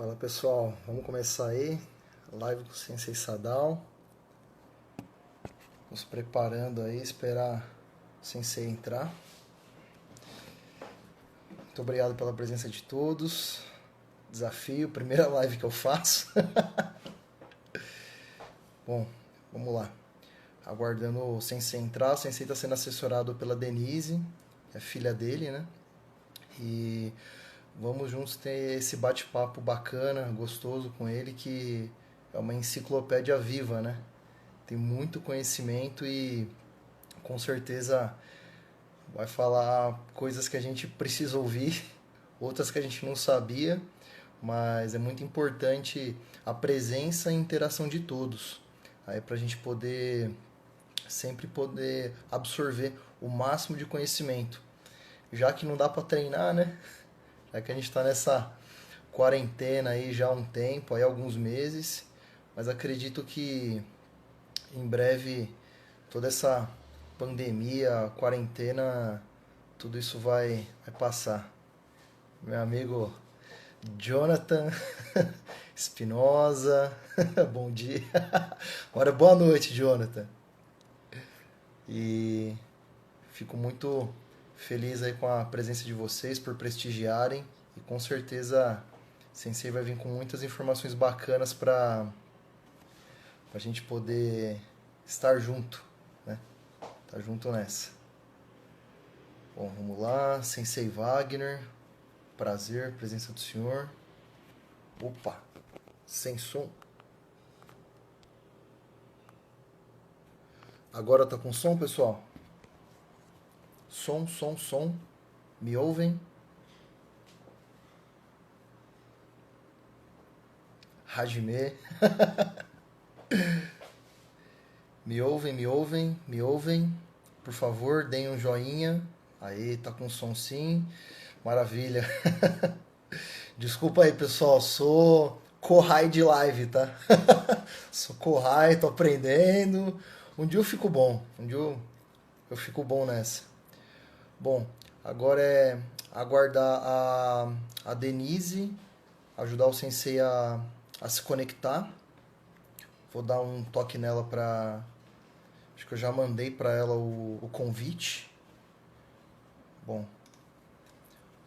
Fala pessoal, vamos começar aí, live com o Sensei Sadal. Nos preparando aí, esperar o Sensei entrar. Muito obrigado pela presença de todos. Desafio, primeira live que eu faço. Bom, vamos lá. Aguardando o Sensei entrar. O Sensei está sendo assessorado pela Denise, que é filha dele, né? E vamos juntos ter esse bate-papo bacana, gostoso com ele, que é uma enciclopédia viva, né? Tem muito conhecimento e com certeza vai falar coisas que a gente precisa ouvir, outras que a gente não sabia, mas é muito importante a presença e interação de todos. Aí para a gente sempre poder absorver o máximo de conhecimento. Já que não dá para treinar, né? Já que a gente está nessa quarentena aí já há um tempo, aí alguns meses, mas acredito que em breve toda essa pandemia, quarentena, tudo isso vai passar. Meu amigo Jonathan Espinosa, bom dia. Agora boa noite, Jonathan. E fico muito feliz aí com a presença de vocês, por prestigiarem. E com certeza Sensei vai vir com muitas informações bacanas para a gente poder estar junto, né? Estar junto nessa. Bom, vamos lá. Sensei Wagner, prazer, presença do senhor. Opa, sem som. Agora tá com som, pessoal? Som. Me ouvem? Hajime. Me ouvem? Por favor, deem um joinha. Aí, tá com som sim. Maravilha. Desculpa aí, pessoal. Sou Kohai de live, tá? Sou Kohai, tô aprendendo. Um dia eu fico bom. Um dia eu fico bom nessa. Bom, agora é aguardar a Denise, ajudar o Sensei a se conectar. Vou dar um toque nela pra... Acho que eu já mandei pra ela o convite. Bom,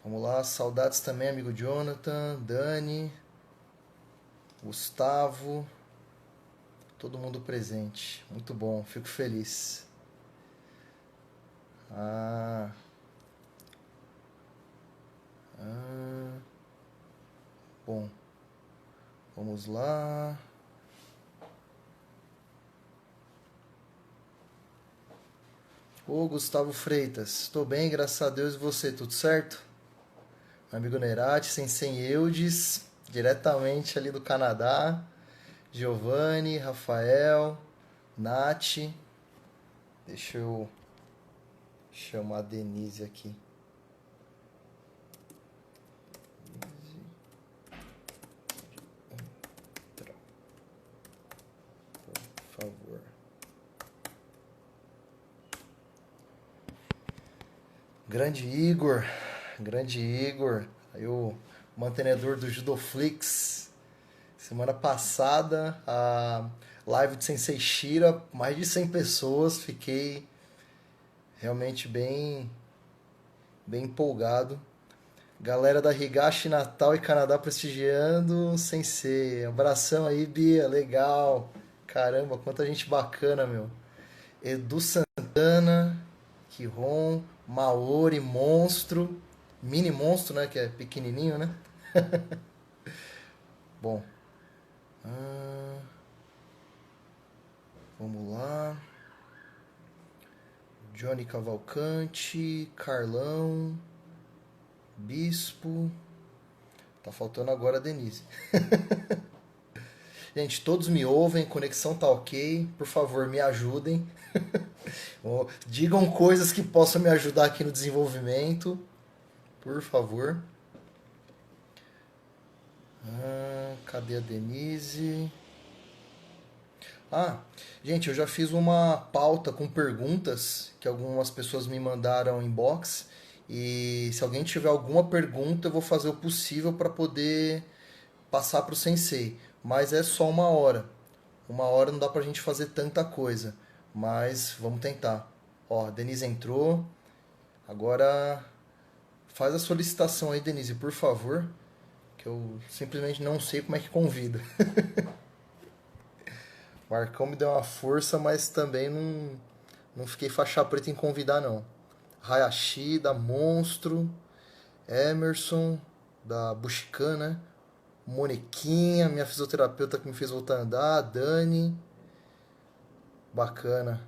vamos lá. Saudades também, amigo Jonathan, Dani, Gustavo, todo mundo presente. Muito bom, fico feliz. Ah, bom, vamos lá. Ô, Gustavo Freitas, estou bem, graças a Deus, e você, tudo certo? Meu amigo Nerati, Sensei Eudes, diretamente ali do Canadá. Giovanni, Rafael, Nath. Deixa eu chamar a Denise aqui. Por favor. Grande Igor, aí o mantenedor do Judoflix. Semana passada, a live de Sensei Shira, mais de 100 pessoas, fiquei realmente bem empolgado. Galera da Higashi, Natal e Canadá prestigiando Sensei. Abração aí, Bia, legal. Caramba, quanta gente bacana, meu. Edu Santana, Kihon, Maori, Monstro, Mini Monstro, né, que é pequenininho, né? Bom, vamos lá. Johnny Cavalcante, Carlão, Bispo. Tá faltando agora a Denise. Gente, todos me ouvem, conexão tá ok. Por favor, me ajudem. Digam coisas que possam me ajudar aqui no desenvolvimento. Por favor. Cadê a Denise? Gente, eu já fiz uma pauta com perguntas que algumas pessoas me mandaram inbox. E se alguém tiver alguma pergunta, eu vou fazer o possível para poder passar para o sensei, mas é só uma hora. Uma hora não dá pra gente fazer tanta coisa, mas vamos tentar. Ó, a Denise entrou. Agora faz a solicitação aí, Denise, por favor, que eu simplesmente não sei como é que convida. Marcão me deu uma força, mas também não fiquei faixa preta em convidar, não. Hayashi, da Monstro, Emerson, da Bushikan, né? Moniquinha, minha fisioterapeuta que me fez voltar a andar, Dani. Bacana.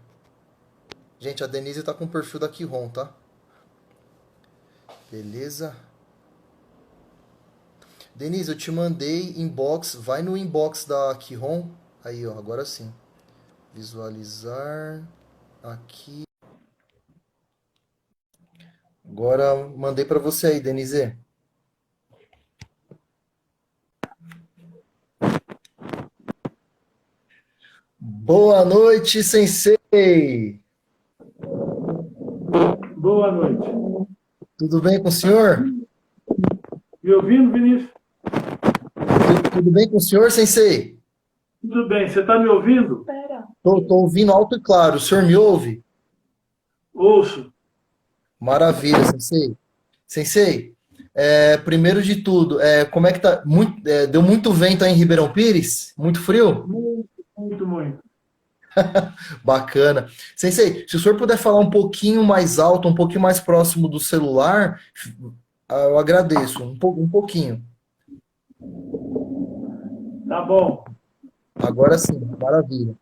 Gente, a Denise tá com o perfil da Kiron, tá? Beleza. Denise, eu te mandei inbox. Vai no inbox da Kiron. Aí, ó, agora sim. Visualizar. Aqui. Agora mandei pra você aí, Denise. Boa noite, sensei! Boa noite. Tudo bem com o senhor? Me ouvindo, Vinícius? Tudo bem com o senhor, sensei? Tudo bem. Você está me ouvindo? Tô ouvindo alto e claro. O senhor me ouve? Ouço. Maravilha, sensei. Sensei, primeiro de tudo, como é que tá? Deu muito vento aí em Ribeirão Pires? Muito frio? Muito, muito, muito. Bacana. Sensei, se o senhor puder falar um pouquinho mais alto, um pouquinho mais próximo do celular, eu agradeço. Um pouquinho. Tá bom. Agora sim, maravilha.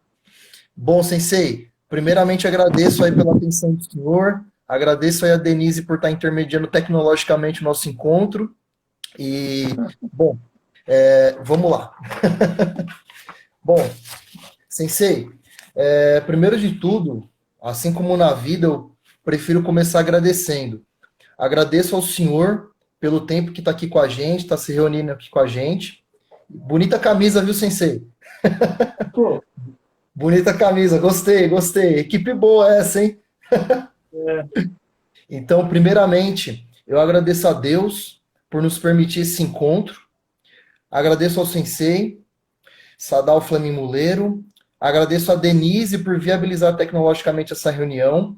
Bom, sensei, primeiramente agradeço aí pela atenção do senhor, agradeço aí a Denise por estar intermediando tecnologicamente o nosso encontro e, bom, vamos lá. Bom, sensei, primeiro de tudo, assim como na vida, eu prefiro começar agradecendo. Agradeço ao senhor pelo tempo que está aqui com a gente, está se reunindo aqui com a gente. Bonita camisa, viu, sensei? Pô, Bonita camisa, gostei, gostei. Equipe boa essa, hein? Então, primeiramente, eu agradeço a Deus por nos permitir esse encontro. Agradeço ao Sensei, Sadal Flamimuleiro. Agradeço a Denise por viabilizar tecnologicamente essa reunião.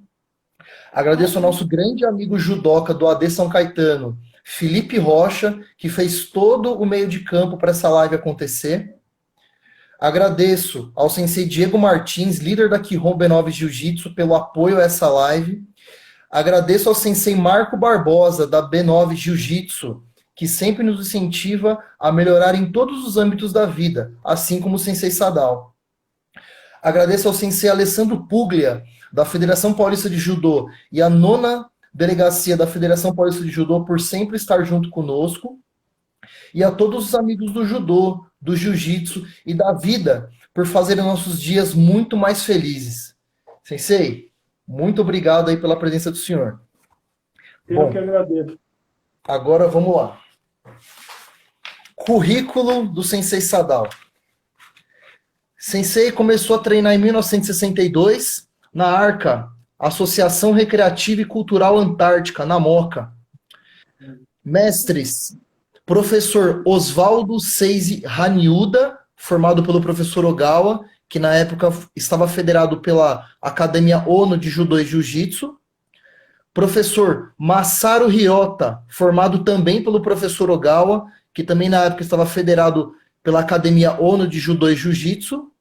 Agradeço ao nosso grande amigo judoca do AD São Caetano, Felipe Rocha, que fez todo o meio de campo para essa live acontecer. Agradeço ao Sensei Diego Martins, líder da Kiron B9 Jiu-Jitsu, pelo apoio a essa live. Agradeço ao Sensei Marco Barbosa, da B9 Jiu-Jitsu, que sempre nos incentiva a melhorar em todos os âmbitos da vida, assim como o Sensei Sadal. Agradeço ao Sensei Alessandro Puglia, da Federação Paulista de Judô, e a 9ª Delegacia da Federação Paulista de Judô por sempre estar junto conosco. E a todos os amigos do judô, do jiu-jitsu e da vida por fazerem nossos dias muito mais felizes. Sensei, muito obrigado aí pela presença do senhor. Eu que agradeço. Agora vamos lá. Currículo do Sensei Sadal. Sensei começou a treinar em 1962 na ARCA, Associação Recreativa e Cultural Antártica, na Moca. Mestres: professor Oswaldo Seiji Haniuda, formado pelo professor Ogawa, que na época estava federado pela Academia Ono de Judô e Jiu-Jitsu. Professor Masaru Ryota, formado também pelo professor Ogawa, que também na época estava federado pela Academia Ono de Judô e Jiu-Jitsu.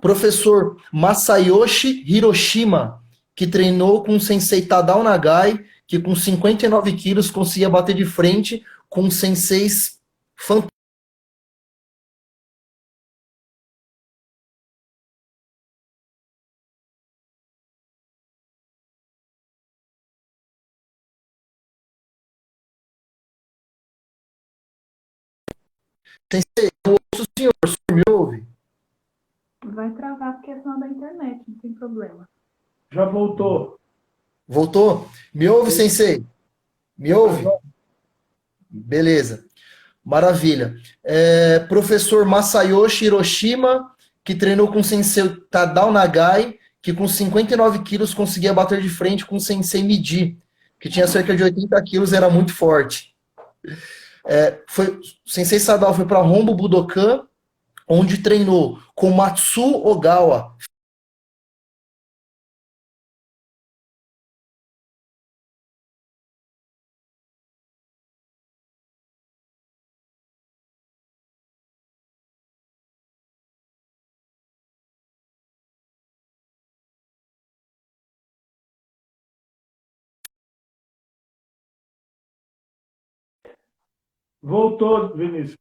Professor Masayoshi Hiroshima, que treinou com o sensei Tadao Nagai, que com 59 quilos conseguia bater de frente com senseis fantásticos. Sensei, eu ouço o senhor me ouve? Vai travar porque é sinal da internet, não tem problema. Já voltou. Voltou? Me ouve, sensei? Me ouve? Beleza. Maravilha. Professor Masayoshi Hiroshima, que treinou com o sensei Tadao Nagai, que com 59 quilos conseguia bater de frente com o sensei Midi, que tinha cerca de 80 quilos, era muito forte. O Sensei Sadao foi para Hombu Budokan, onde treinou com Matsu Ogawa. Voltou, Vinícius.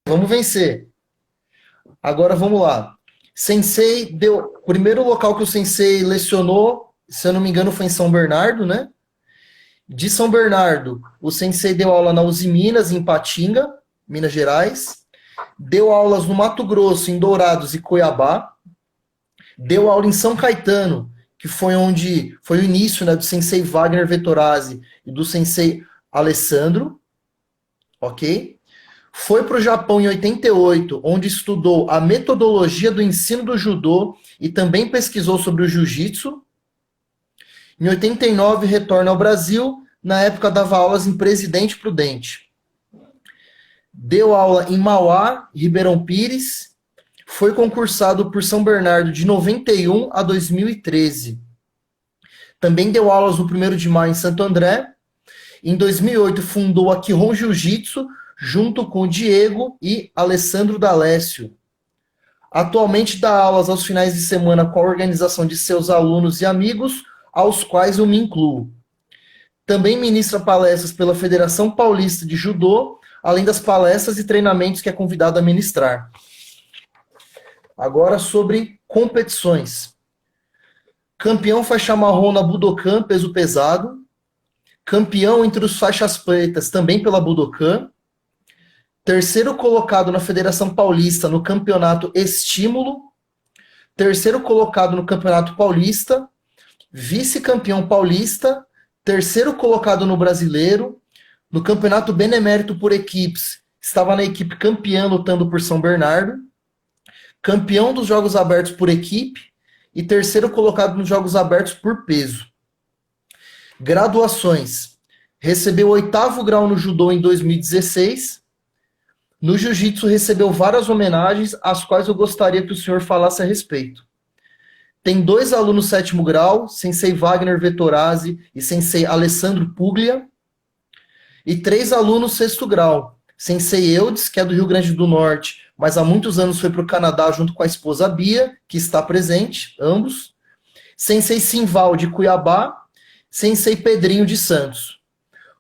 Vamos vencer. Agora vamos lá. Sensei deu. O primeiro local que o Sensei lecionou, se eu não me engano, foi em São Bernardo, né? De São Bernardo, o Sensei deu aula na Uzi Minas, em Ipatinga, Minas Gerais. Deu aulas no Mato Grosso, em Dourados e Cuiabá. Deu aula em São Caetano, que foi onde foi o início, né, do Sensei Wagner Vettorazzi e do Sensei Alessandro. Ok? Foi para o Japão em 88, onde estudou a metodologia do ensino do judô e também pesquisou sobre o jiu-jitsu. Em 89, retorna ao Brasil. Na época, dava aulas em Presidente Prudente. Deu aula em Mauá, Ribeirão Pires. Foi concursado por São Bernardo de 91 a 2013. Também deu aulas no 1º de maio em Santo André. Em 2008, fundou a Kihon Jiu-Jitsu, junto com Diego e Alessandro D'Alessio. Atualmente dá aulas aos finais de semana com a organização de seus alunos e amigos, aos quais eu me incluo. Também ministra palestras pela Federação Paulista de Judô, além das palestras e treinamentos que é convidado a ministrar. Agora sobre competições. Campeão faixa marrom na Budokan, peso pesado. Campeão entre os faixas pretas, também pela Budokan. Terceiro colocado na Federação Paulista no Campeonato Estímulo. Terceiro colocado no Campeonato Paulista. Vice-campeão paulista. Terceiro colocado no Brasileiro. No Campeonato Benemérito por equipes, estava na equipe campeã lutando por São Bernardo. Campeão dos Jogos Abertos por equipe. E terceiro colocado nos Jogos Abertos por peso. Graduações. Recebeu 8º grau no judô em 2016. No jiu-jitsu recebeu várias homenagens, as quais eu gostaria que o senhor falasse a respeito. Tem 2 alunos 7º grau, Sensei Wagner Vettorazzi e Sensei Alessandro Puglia. E 3 alunos 6º grau, Sensei Eudes, que é do Rio Grande do Norte, mas há muitos anos foi para o Canadá junto com a esposa Bia, que está presente, ambos. Sensei Simval, de Cuiabá. Sensei Pedrinho, de Santos.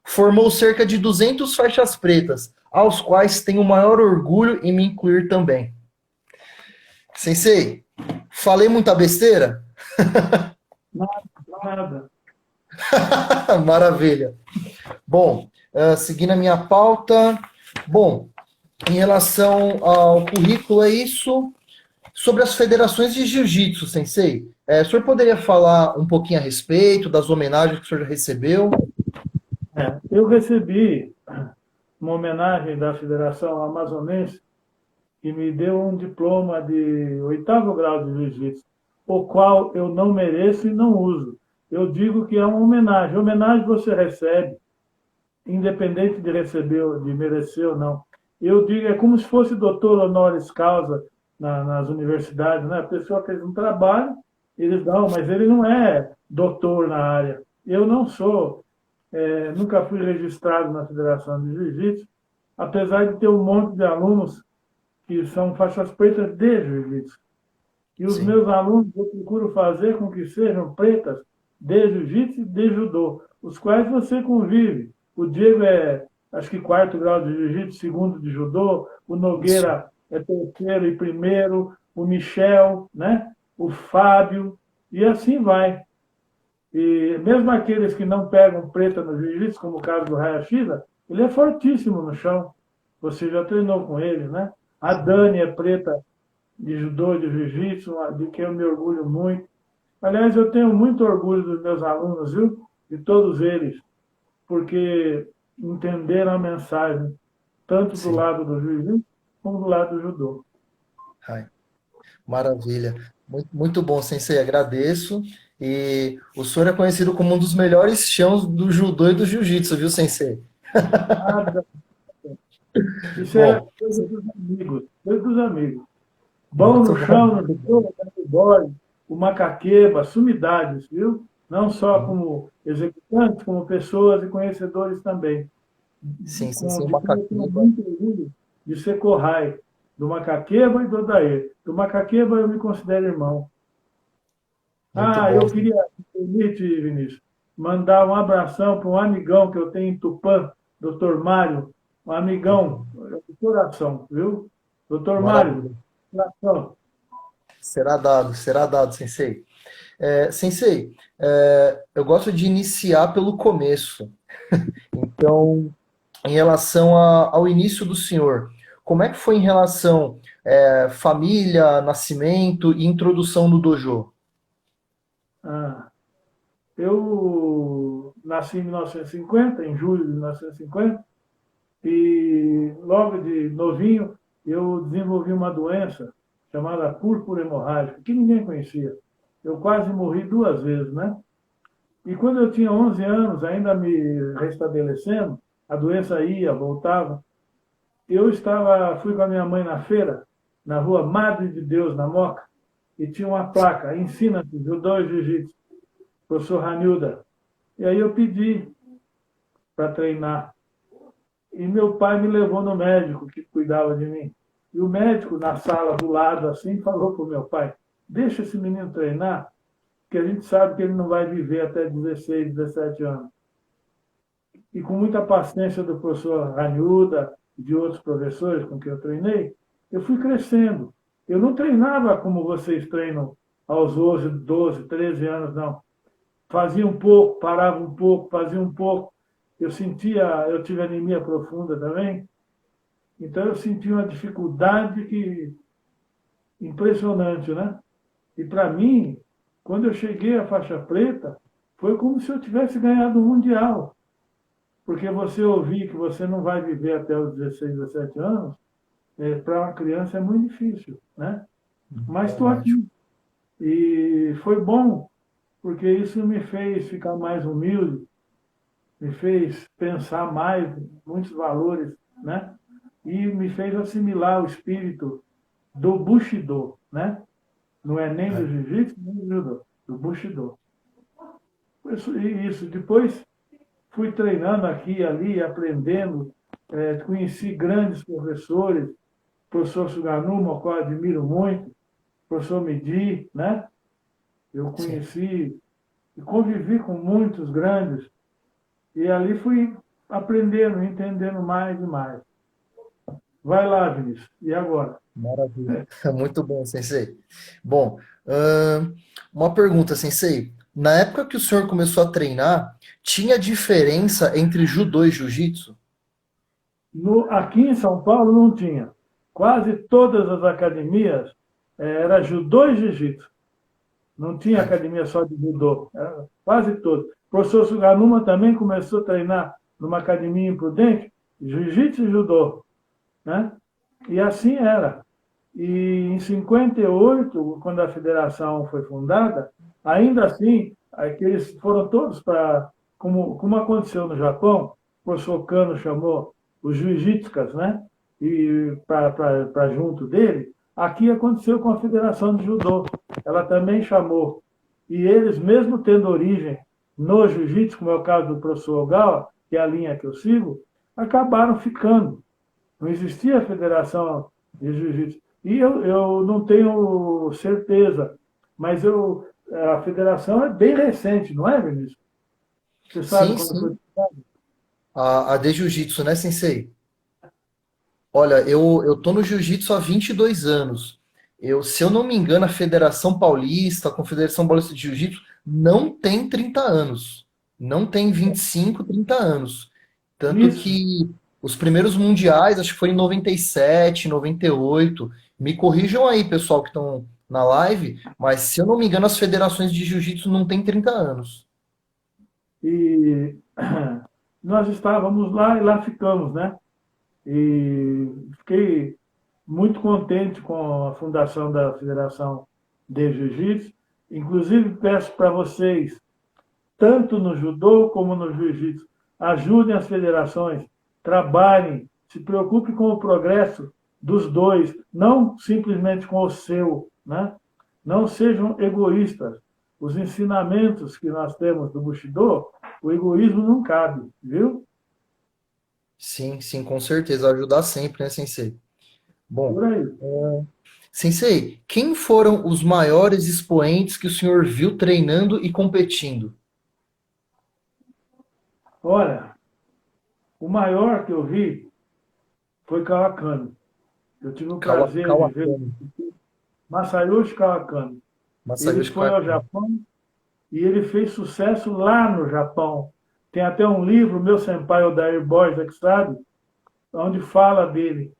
Formou cerca de 200 faixas pretas, aos quais tenho o maior orgulho em me incluir também. Sensei, falei muita besteira? Nada. Maravilha. Bom, seguindo a minha pauta. Bom, em relação ao currículo, é isso. Sobre as federações de jiu-jitsu, Sensei, o senhor poderia falar um pouquinho a respeito das homenagens que o senhor já recebeu? Eu recebi uma homenagem da Federação Amazonense que me deu um diploma de 8º grau de jiu-jitsu, o qual eu não mereço e não uso. Eu digo que é uma homenagem. Homenagem você recebe, independente de receber, de merecer ou não. Eu digo, é como se fosse doutor honoris causa nas universidades, né? A pessoa fez um trabalho, eles dão, mas ele não é doutor na área. Eu não sou, nunca fui registrado na Federação de Jiu-Jitsu, apesar de ter um monte de alunos que são faixas pretas de jiu-jitsu. E os meus alunos, eu procuro fazer com que sejam pretas de jiu-jitsu e de judô, os quais você convive. O Diego é, acho que 4º grau de jiu-jitsu, 2º de judô, o Nogueira é 3º e 1º, o Michel, né? O Fábio, e assim vai. E mesmo aqueles que não pegam preta no jiu-jitsu, como o caso do Hayashida, ele é fortíssimo no chão. Você já treinou com ele, né? A Dani é preta de judô, de jiu-jitsu, de quem eu me orgulho muito. Aliás, eu tenho muito orgulho dos meus alunos, viu? De todos eles, porque entenderam a mensagem, tanto do lado do jiu-jitsu como do lado do judô. Ai, maravilha. Muito, muito bom, Sensei, agradeço. E o senhor é conhecido como um dos melhores chãos do judô e do jiu-jitsu, viu, sensei? Nada. Isso é Bom, coisa dos amigos, coisa dos amigos. Bom muito no chão, bom. no judô, no boy, o macaqueba, sumidades, viu? Não só como executantes, como pessoas e conhecedores também. Sim, sim, Com, sim, o de quem eu tenho macaquinho. muito orgulho de ser Corrai, do Macaqueba e do Odair. Do Macaqueba eu me considero irmão. Muito Ah, bom. eu queria, me permite, Vinícius, mandar um abração para um amigão que eu tenho em Tupã, doutor Mário, um amigão de coração, viu? Doutor Mário, Maravilha. coração. Será dado, sensei. Sensei, eu gosto de iniciar pelo começo. Então, em relação ao início do senhor, como é que foi em relação família, nascimento e introdução no dojo? Ah, eu nasci em 1950, em julho de 1950, e logo de novinho eu desenvolvi uma doença chamada púrpura hemorrágica, que ninguém conhecia. Eu quase morri duas vezes, né? E quando eu tinha 11 anos, ainda me restabelecendo, a doença ia, voltava. Fui com a minha mãe na feira, na rua Madre de Deus, na Moca, e tinha uma placa, ensina-se judô e jiu-jitsu, professor Ranilda. E aí eu pedi para treinar. E meu pai me levou no médico que cuidava de mim. E o médico, na sala do lado, assim, falou para o meu pai: deixa esse menino treinar, que a gente sabe que ele não vai viver até 16, 17 anos. E com muita paciência do professor Ranilda e de outros professores com quem eu treinei, eu fui crescendo. Eu não treinava como vocês treinam aos 11, 12, 13 anos, não. Fazia um pouco, parava um pouco, fazia um pouco. Eu tive anemia profunda também, então eu sentia uma dificuldade impressionante, né? E para mim, quando eu cheguei à faixa preta, foi como se eu tivesse ganhado um mundial. Porque você ouvir que você não vai viver até os 16, 17 anos, para uma criança é muito difícil, né? Mas estou Verdade. aqui. E foi bom, porque isso me fez ficar mais humilde, me fez pensar mais muitos valores, né? E me fez assimilar o espírito do Bushido, né? Não é nem do É. Jiu-Jitsu, nem do Judô, do Bushido. Isso. Depois fui treinando aqui e ali, aprendendo, conheci grandes professores, professor Suganuma, o qual eu admiro muito, professor Medi, né? Eu Sim. conheci e convivi com muitos grandes, e ali fui aprendendo, entendendo mais e mais. Vai lá, Vinícius. E agora? Maravilha. Muito bom, sensei. Bom, uma pergunta, sensei. Na época que o senhor começou a treinar, tinha diferença entre judô e jiu-jitsu? Aqui em São Paulo não tinha. Quase todas as academias era judô e jiu-jitsu. Não tinha academia só de judô. Era quase todas. O professor Suganuma também começou a treinar numa academia em Prudente, jiu-jitsu e judô, né? E assim era. E em 58, quando a federação foi fundada, ainda assim, aqueles foram todos para, como aconteceu no Japão, o professor Kano chamou os jiu-jitskas, né? E para junto dele, aqui aconteceu com a Federação de Judô. Ela também chamou. E eles, mesmo tendo origem no jiu-jitsu, como é o caso do professor Ogawa, que é a linha que eu sigo, acabaram ficando. Não existia a Federação de Jiu-Jitsu. E eu não tenho certeza, mas a federação é bem recente, não é, Vinícius? Você sabe Sim, quando foi sim. fundada? A de jiu-jitsu, né, sensei? Olha, eu tô no jiu-jitsu há 22 anos. Se eu não me engano, a Federação Paulista, a Confederação Paulista de Jiu-Jitsu, não tem 30 anos. Não tem 25, 30 anos. Tanto Isso. que os primeiros mundiais, acho que foi em 97, 98. Me corrijam aí, pessoal que estão na live, mas se eu não me engano, as federações de jiu-jitsu não têm 30 anos. E nós estávamos lá e lá ficamos, né? E fiquei muito contente com a fundação da Federação de Jiu-Jitsu Inclusive, peço para vocês, tanto no judô como no jiu-jitsu, ajudem as federações, trabalhem, se preocupem com o progresso dos dois, não simplesmente com o seu, né? Não sejam egoístas. Os ensinamentos que nós temos do Bushido, o egoísmo não cabe, viu? Sim, sim, com certeza. Ajudar sempre, né, Sensei? Por Bom, aí. Sensei, quem foram os maiores expoentes que o senhor viu treinando e competindo? Olha, o maior que eu vi foi Kawakami. Eu tive o prazer de ver Kawakami. Masayoshi Kawakami. Ele Masayoshi foi ao Kawakami. Japão e ele fez sucesso lá no Japão. Tem até um livro, meu senpai Odair Borges, que sabe, onde fala dele,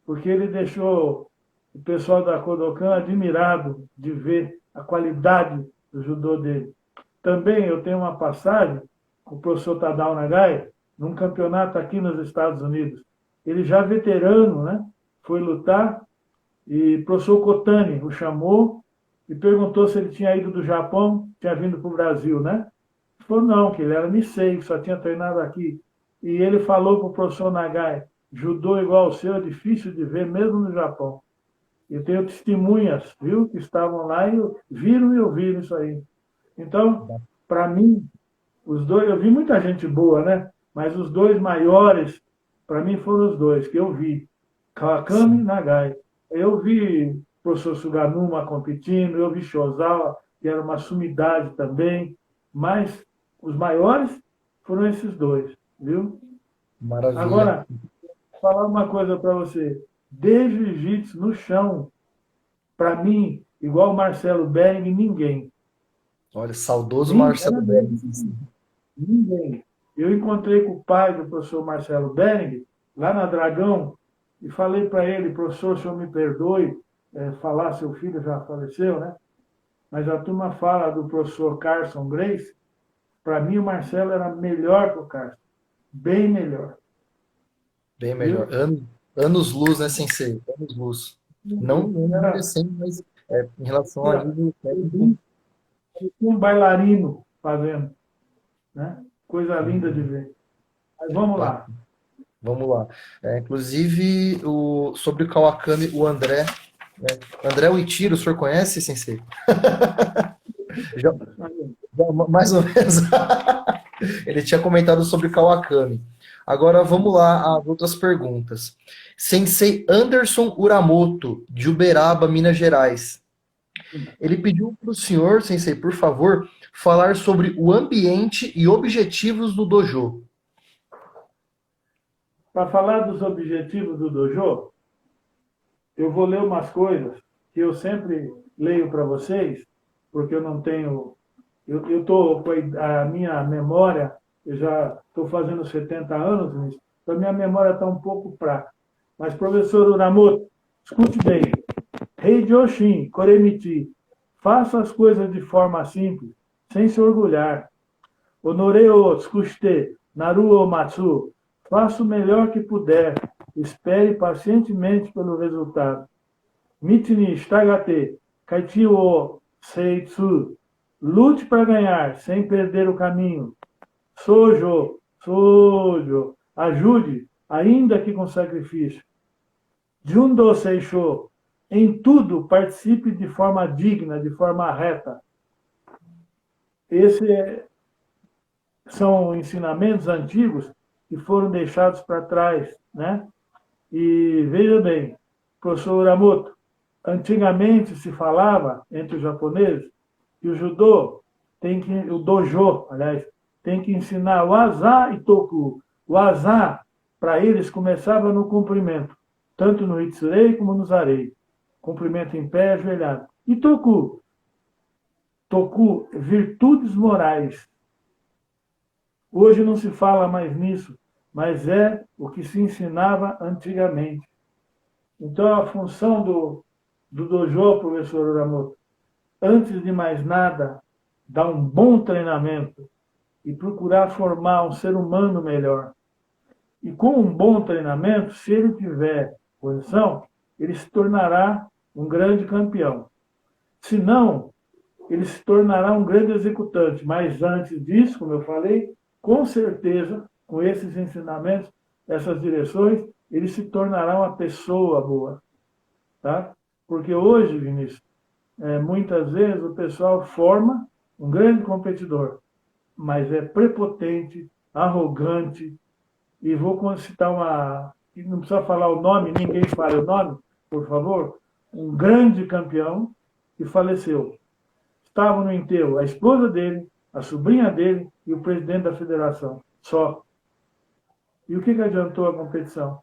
porque ele deixou o pessoal da Kodokan admirado de ver a qualidade do judô dele. Também eu tenho uma passagem com o professor Tadao Nagai, num campeonato aqui nos Estados Unidos. Ele já veterano, né? Foi lutar e o professor Kotani o chamou e perguntou se ele tinha ido do Japão, tinha vindo para o Brasil, né? Ele falou não, que ele era Nisei, que só tinha treinado aqui. E ele falou para o professor Nagai, judô igual ao seu é difícil de ver mesmo no Japão. Eu tenho testemunhas, viu, que estavam lá e viram e ouviram isso aí. Então, para mim, os dois, eu vi muita gente boa, né? Mas os dois maiores, para mim, foram os dois que eu vi. Kawakami e Sim. Nagai. Eu vi o professor Suganuma competindo, eu vi Shozawa, que era uma sumidade também, mas os maiores foram esses dois, viu? Maravilha. Agora, vou falar uma coisa para você. De jiu-jitsu no chão, para mim, igual o Marcelo Bering, ninguém. Olha, saudoso Marcelo Belli. Verdadeiramente ninguém. Eu encontrei com o pai do professor Marcelo Bering, lá na Dragão, e falei para ele, professor, o senhor me perdoe, falar, seu filho já faleceu, né? Mas a turma fala do professor Carson Grace, para mim o Marcelo era melhor que o Carson, bem melhor, Bem melhor. viu? Anos-luz, né, Sensei? Anos-luz. Não Era, merecendo, mas em relação a era, nível técnico, um bailarino fazendo, né? Coisa linda de ver. Mas vamos lá. bacana. Vamos lá. Inclusive, sobre o Kawakami, o André, né? André Uitiro, o senhor conhece, Sensei? Já, mais ou menos. Ele tinha comentado sobre Kawakami. Agora vamos lá às outras perguntas. Sensei Anderson Uramoto, de Uberaba, Minas Gerais. Ele pediu para o senhor, Sensei, por favor, falar sobre o ambiente e objetivos do dojo. Para falar dos objetivos do dojo, eu vou ler umas coisas que eu sempre leio para vocês, porque eu não tenho. Eu estou com a minha memória, eu já estou fazendo 70 anos nisso, então a minha memória está um pouco fraca. Mas, professor Uramoto, escute bem. Rei Joshin, Koremichi, faça as coisas de forma simples, sem se orgulhar. Honorei o Tsukushite, Naru o Matsu, faça o melhor que puder, espere pacientemente pelo resultado. Michi Shitagate, Kaichi o Seitsu, lute para ganhar, sem perder o caminho. Sojo, ajude, ainda que com sacrifício. Jundo Seisho, em tudo participe de forma digna, de forma reta. Esses são ensinamentos antigos que foram deixados para trás, né? E veja bem, professor Uramoto, antigamente se falava entre os japoneses que o judô o dojo, aliás, tem que ensinar o asa e toku. O asa, para eles, começava no cumprimento, tanto no itsurei como no zarei. Cumprimento em pé, ajoelhado. E toku? Toku, virtudes morais. Hoje não se fala mais nisso, mas é o que se ensinava antigamente. Então, a função do dojo, professor Uramoto, antes de mais nada, dar um bom treinamento e procurar formar um ser humano melhor. E com um bom treinamento, se ele tiver condição, ele se tornará um grande campeão. Se não, ele se tornará um grande executante. Mas antes disso, como eu falei, com certeza, com esses ensinamentos, essas direções, ele se tornará uma pessoa boa. Tá? Porque hoje, Vinícius, muitas vezes o pessoal forma um grande competidor, mas é prepotente, arrogante, e vou citar não precisa falar o nome, ninguém fala o nome, por favor, um grande campeão que faleceu. Estavam no enterro a esposa dele, a sobrinha dele e o presidente da federação, só. E o que adiantou a competição?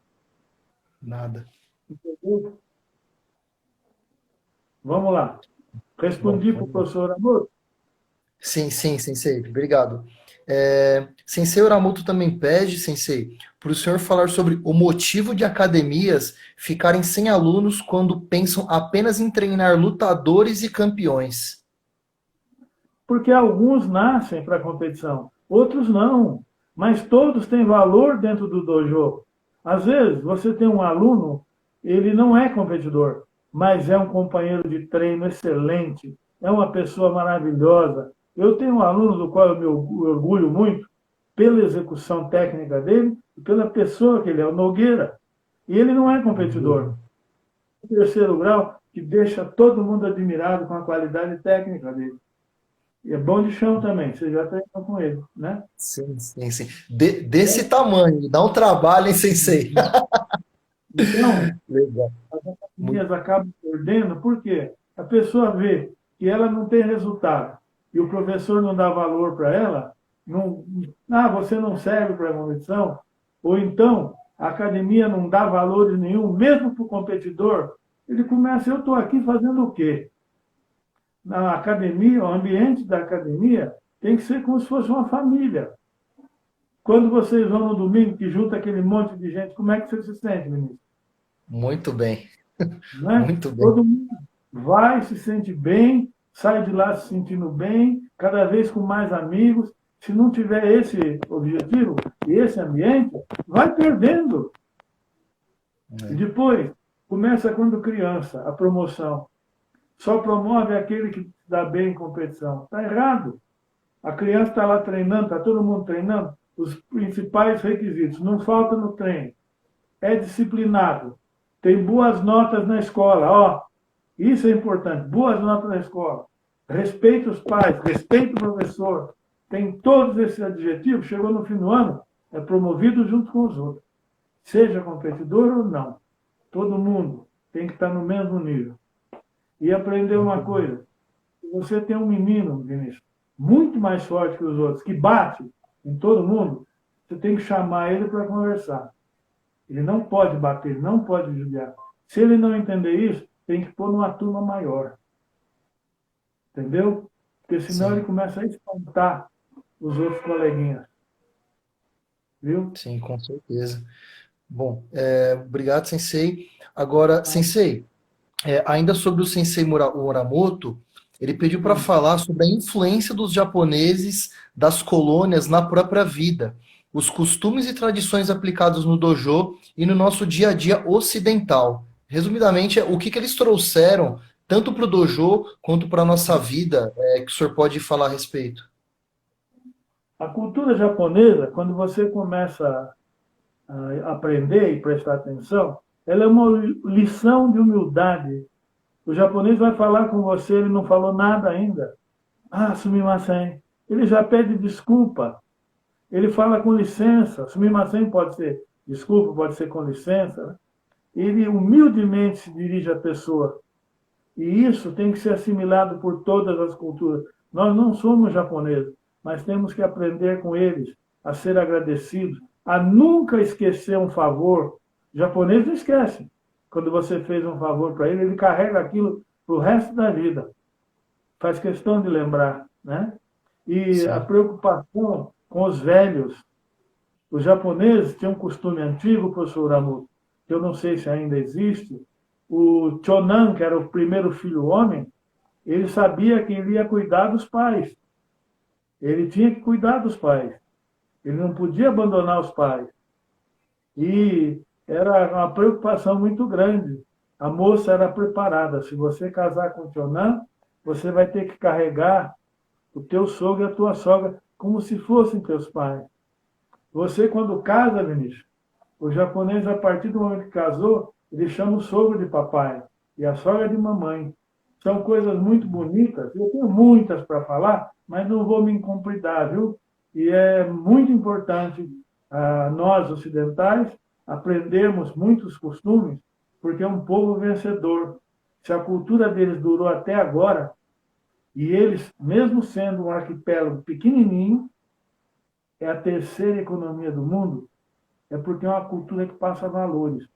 Nada. Entendeu? Vamos lá. Respondi para o professor Amor? Sim, sim, Sensei, obrigado. Sensei Oramoto também pede, Sensei, para o senhor falar sobre o motivo de academias ficarem sem alunos quando pensam apenas em treinar lutadores e campeões. Porque alguns nascem para a competição, outros não. Mas todos têm valor dentro do dojo. Às vezes, você tem um aluno, ele não é competidor, mas é um companheiro de treino excelente, é uma pessoa maravilhosa. Eu tenho um aluno do qual eu me orgulho muito, pela execução técnica dele e pela pessoa que ele é, o Nogueira. E ele não é competidor. O terceiro grau, que deixa todo mundo admirado com a qualidade técnica dele. E é bom de chão também, você já treinou com ele, né? Sim, sim, sim. Desse tamanho, dá um trabalho, hein, Sensei? Então, Legal. as academias acabam perdendo, por quê? A pessoa vê que ela não tem resultado e o professor não dá valor para ela, você não serve para a competição, ou então a academia não dá valor nenhum, mesmo para o competidor, ele começa, eu estou aqui fazendo o quê? Na academia, o ambiente da academia tem que ser como se fosse uma família. Quando vocês vão no domingo, que junta aquele monte de gente, como é que você se sente, ministro? Muito bem. Né? Muito bem. Todo mundo vai, se sente bem, sai de lá se sentindo bem, cada vez com mais amigos. Se não tiver esse objetivo e esse ambiente, vai perdendo. E depois, começa quando criança, a promoção. Só promove aquele que dá bem em competição. Está errado. A criança está lá treinando, está todo mundo treinando. Os principais requisitos. Não falta no treino. É disciplinado. Tem boas notas na escola. Ó, isso é importante. Boas notas na escola. Respeita os pais, respeita o professor. Tem todos esses adjetivos. Chegou no fim do ano, é promovido junto com os outros. Seja competidor ou não. Todo mundo tem que estar no mesmo nível. E aprender uma coisa. Se você tem um menino, Vinícius, muito mais forte que os outros, que bate em todo mundo, você tem que chamar ele para conversar. Ele não pode bater, ele não pode judiar. Se ele não entender isso, tem que pôr numa turma maior. Entendeu? Porque senão ele começa a espantar os outros coleguinhas. Viu? Sim, com certeza. Bom, obrigado, Sensei. Agora, Sensei, ainda sobre o Sensei Oramoto, ele pediu para falar sobre a influência dos japoneses das colônias na própria vida, os costumes e tradições aplicados no dojo e no nosso dia a dia ocidental. Resumidamente, o que eles trouxeram, tanto para o dojo quanto para a nossa vida, que o senhor pode falar a respeito? A cultura japonesa, quando você começa a aprender e prestar atenção, ela é uma lição de humildade. O japonês vai falar com você, ele não falou nada ainda. Ah, sumimasen. Ele já pede desculpa. Ele fala com licença. Sumimasen pode ser desculpa, pode ser com licença. Né? Ele humildemente se dirige à pessoa. E isso tem que ser assimilado por todas as culturas. Nós não somos japoneses, mas temos que aprender com eles a ser agradecidos, a nunca esquecer um favor. O japonês não esquece. Quando você fez um favor para ele, ele carrega aquilo para o resto da vida. Faz questão de lembrar, né? E sim, a preocupação com os velhos. Os japoneses têm um costume antigo, professor Ramu, que eu não sei se ainda existe. O Chonan, que era o primeiro filho homem, ele sabia que ele ia cuidar dos pais. Ele tinha que cuidar dos pais. Ele não podia abandonar os pais. E era uma preocupação muito grande. A moça era preparada. Se você casar com o Chonan, você vai ter que carregar o teu sogro e a tua sogra como se fossem teus pais. Você, quando casa, Vinícius, o japonês, a partir do momento que casou, ele chama o sogro de papai e a sogra de mamãe. São coisas muito bonitas. Eu tenho muitas para falar, mas não vou me incompridar, viu? E é muito importante nós, ocidentais, aprendermos muitos costumes, porque é um povo vencedor. Se a cultura deles durou até agora, e eles, mesmo sendo um arquipélago pequenininho, é a terceira economia do mundo, é porque é uma cultura que passa valores.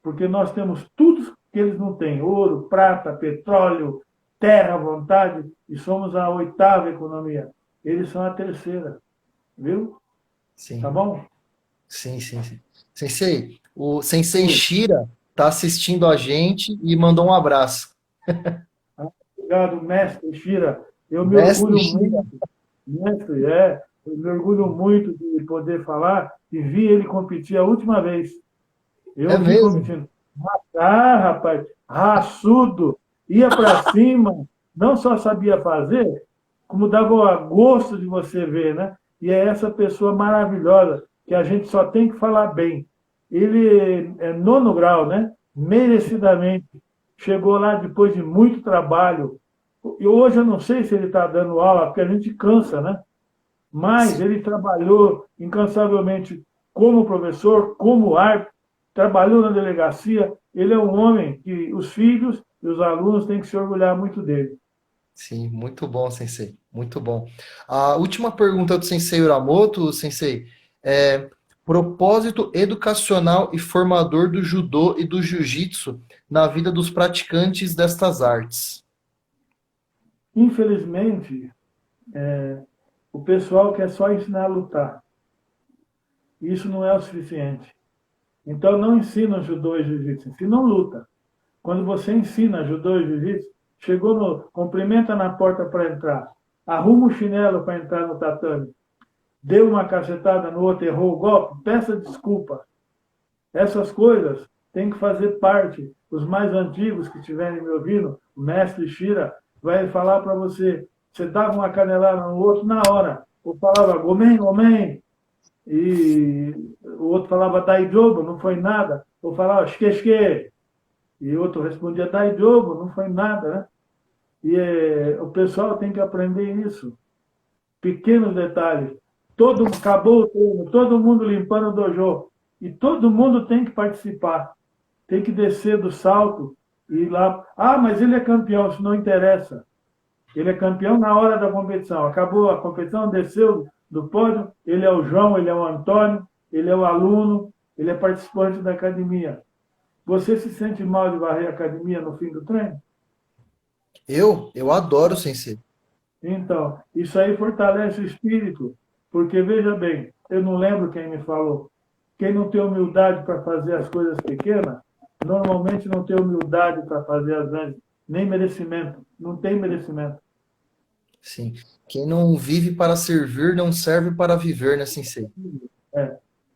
Porque nós temos tudo que eles não têm: ouro, prata, petróleo, terra à vontade, e somos a oitava economia. Eles são a terceira. Viu? Sim. Tá bom? Sim. Sensei, o Sensei Shira está assistindo a gente e mandou um abraço. Obrigado, mestre Shira. Eu me Mestre orgulho Shira. muito. Mestre, eu me orgulho muito de poder falar e vi ele competir a última vez. Eu É vi mesmo? competindo. Rapaz, raçudo, ia para cima, não só sabia fazer, como dava gosto de você ver, né? E é essa pessoa maravilhosa, que a gente só tem que falar bem. Ele é 9º grau, né? Merecidamente. Chegou lá depois de muito trabalho. E hoje eu não sei se ele está dando aula, porque a gente cansa, né? Mas ele trabalhou incansavelmente como professor, como árbitro, trabalhou na delegacia. Ele é um homem que os filhos e os alunos têm que se orgulhar muito dele. Sim, muito bom, Sensei. Muito bom. A última pergunta do Sensei Uramoto, Sensei, é propósito educacional e formador do judô e do jiu-jitsu na vida dos praticantes destas artes. Infelizmente, o pessoal quer só ensinar a lutar. Isso não é o suficiente. Então, não ensina judô e jiu-jitsu, ensina luta. Quando você ensina judô e jiu-jitsu, chegou no... cumprimenta na porta para entrar, arruma o chinelo para entrar no tatame, deu uma cacetada no outro, errou o golpe, peça desculpa. Essas coisas têm que fazer parte. Os mais antigos que estiverem me ouvindo, o mestre Shira, vai falar para você. Você dava uma canelada no outro na hora. Ou falava, gomen, gomen. E o outro falava, daijobu, não foi nada. Ou falava, shike. E o outro respondia, daijobu, não foi nada, né? E o pessoal tem que aprender isso. Pequenos detalhes. Acabou o treino, todo mundo limpando o dojo. E todo mundo tem que participar. Tem que descer do salto e ir lá. Ah, mas ele é campeão, isso não interessa. Ele é campeão na hora da competição. Acabou a competição, desceu do pódio, ele é o João, ele é o Antônio, ele é o aluno, ele é participante da academia. Você se sente mal de varrer a academia no fim do treino? Eu adoro, Sensei. Então, isso aí fortalece o espírito, porque, veja bem, eu não lembro quem me falou, quem não tem humildade para fazer as coisas pequenas, normalmente não tem humildade para fazer as grandes, nem merecimento, não tem merecimento. Sim. Quem não vive para servir, não serve para viver, né, Sensei?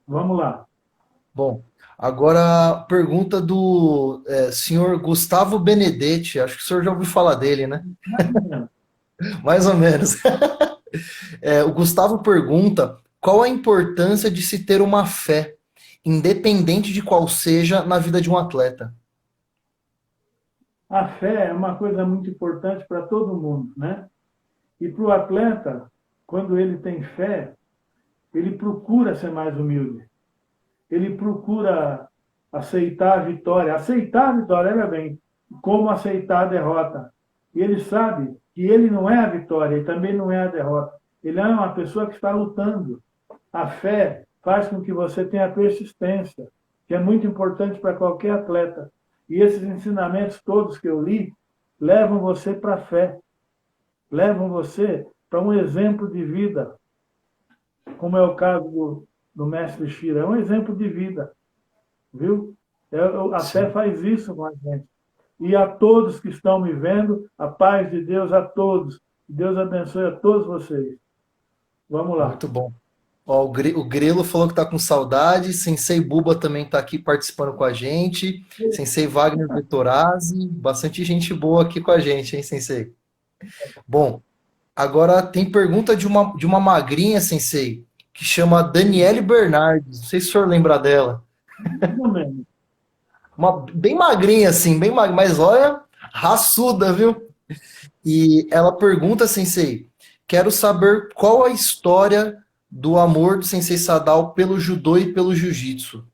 Vamos lá. Bom, agora a pergunta do senhor Gustavo Benedetti. Acho que o senhor já ouviu falar dele, né? Mais ou menos. O Gustavo pergunta qual a importância de se ter uma fé, independente de qual seja, na vida de um atleta. A fé é uma coisa muito importante para todo mundo, né? E para o atleta, quando ele tem fé, ele procura ser mais humilde. Ele procura aceitar a vitória. Aceitar a vitória, olha bem, como aceitar a derrota. E ele sabe que ele não é a vitória e também não é a derrota. Ele é uma pessoa que está lutando. A fé faz com que você tenha persistência, que é muito importante para qualquer atleta. E esses ensinamentos todos que eu li levam você para a fé. Levam você para um exemplo de vida, como é o caso do mestre Shira. É um exemplo de vida, viu? A fé faz isso com a gente. E a todos que estão me vendo, a paz de Deus a todos. Deus abençoe a todos vocês. Vamos lá. Muito bom. Ó, o Grelo falou que está com saudade. Sensei Buba também está aqui participando com a gente. Sensei Wagner Vettorazzi. Bastante gente boa aqui com a gente, hein, Sensei? Bom, agora tem pergunta de uma magrinha, sensei, que chama Daniele Bernardes. Não sei se o senhor lembra dela. Mais ou menos. Uma bem magrinha, assim, bem magrinha, mas olha, raçuda, viu? E ela pergunta, sensei, quero saber qual a história do amor do sensei Sadao pelo judô e pelo jiu-jitsu.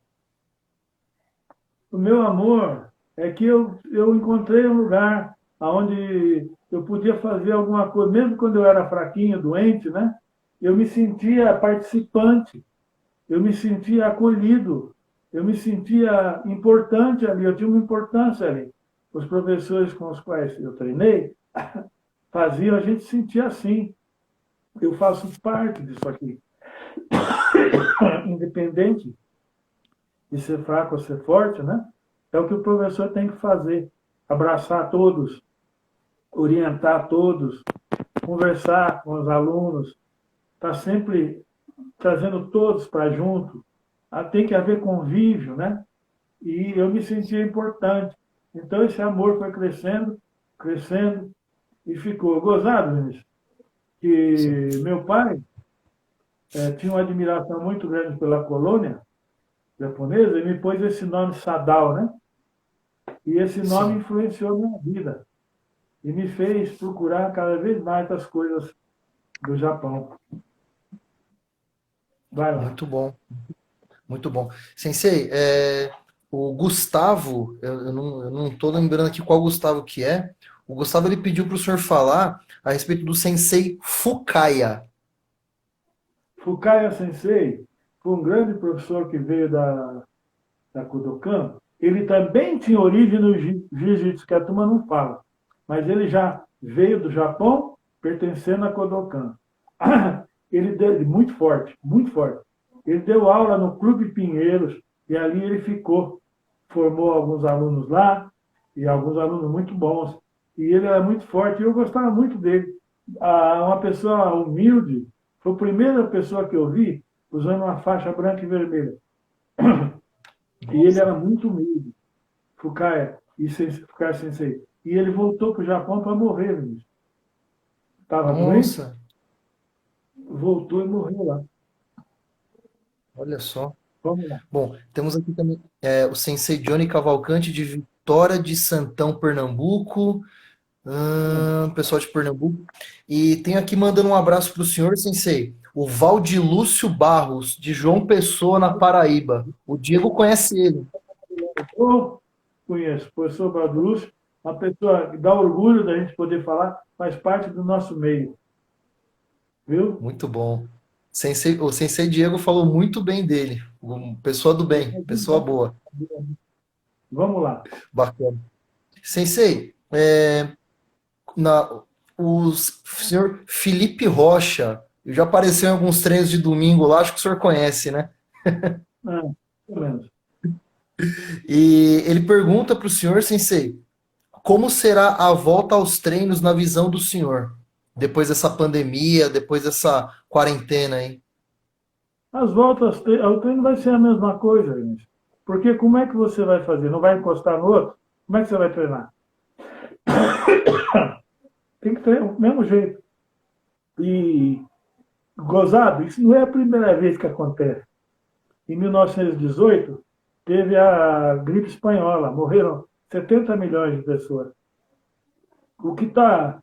O meu amor é que eu encontrei um lugar onde eu podia fazer alguma coisa, mesmo quando eu era fraquinho, doente, né? Eu me sentia participante, eu me sentia acolhido, eu me sentia importante ali, eu tinha uma importância ali. Os professores com os quais eu treinei faziam a gente sentir assim. Eu faço parte disso aqui. Independente de ser fraco ou ser forte, né? É o que o professor tem que fazer. Abraçar todos, orientar todos, conversar com os alunos, estar sempre trazendo todos para junto. Tem que haver convívio, né? E eu me sentia importante. Então esse amor foi crescendo, crescendo e ficou. Gozado, Vinícius, Sim. que meu pai tinha uma admiração muito grande pela colônia japonesa e me pôs esse nome Sadao, né? E esse nome Sim. influenciou minha vida e me fez procurar cada vez mais as coisas do Japão. Vai lá. Muito bom, muito bom. Sensei, o Gustavo, eu não tô lembrando aqui qual Gustavo que é. O Gustavo ele pediu para o senhor falar a respeito do Sensei Fukaya. Fukaya Sensei foi um grande professor que veio da Kodokan. Ele também tinha origem no Jiu-Jitsu, que a turma não fala. Mas ele já veio do Japão, pertencendo a Kodokan. Ele deu, muito forte, muito forte. Ele deu aula no Clube Pinheiros e ali ele ficou. Formou alguns alunos lá, e alguns alunos muito bons. E ele era muito forte, e eu gostava muito dele. Uma pessoa humilde, foi a primeira pessoa que eu vi usando uma faixa branca e vermelha. E ele Nossa. era muito humilde, Fukaya Sensei. E ele voltou para o Japão para morrer, Vinícius. Estava doente, Nossa, voltou e morreu lá. olha só. Vamos lá. Bom, temos aqui também o Sensei Johnny Cavalcante de Vitória de Santão, Pernambuco. Pessoal de Pernambuco. E tem aqui mandando um abraço para o senhor, Sensei. O Valdilúcio Barros, de João Pessoa, na Paraíba. O Diego conhece ele. Eu conheço o professor Badrucci, uma pessoa que dá orgulho da gente poder falar, faz parte do nosso meio, viu? Muito bom. O Sensei Diego falou muito bem dele. Pessoa do bem, pessoa boa. Vamos lá. Bacana. Sensei, o senhor Felipe Rocha, já apareceu em alguns treinos de domingo lá, acho que o senhor conhece, né? Pelo menos. E ele pergunta para o senhor, Sensei, como será a volta aos treinos na visão do senhor? Depois dessa pandemia, depois dessa quarentena aí. As voltas ao treino vai ser a mesma coisa, gente. Porque como é que você vai fazer? Não vai encostar no outro? Como é que você vai treinar? Tem que treinar do mesmo jeito. E, gozado, isso não é a primeira vez que acontece. Em 1918, teve a gripe espanhola, morreram 70 milhões de pessoas. O que está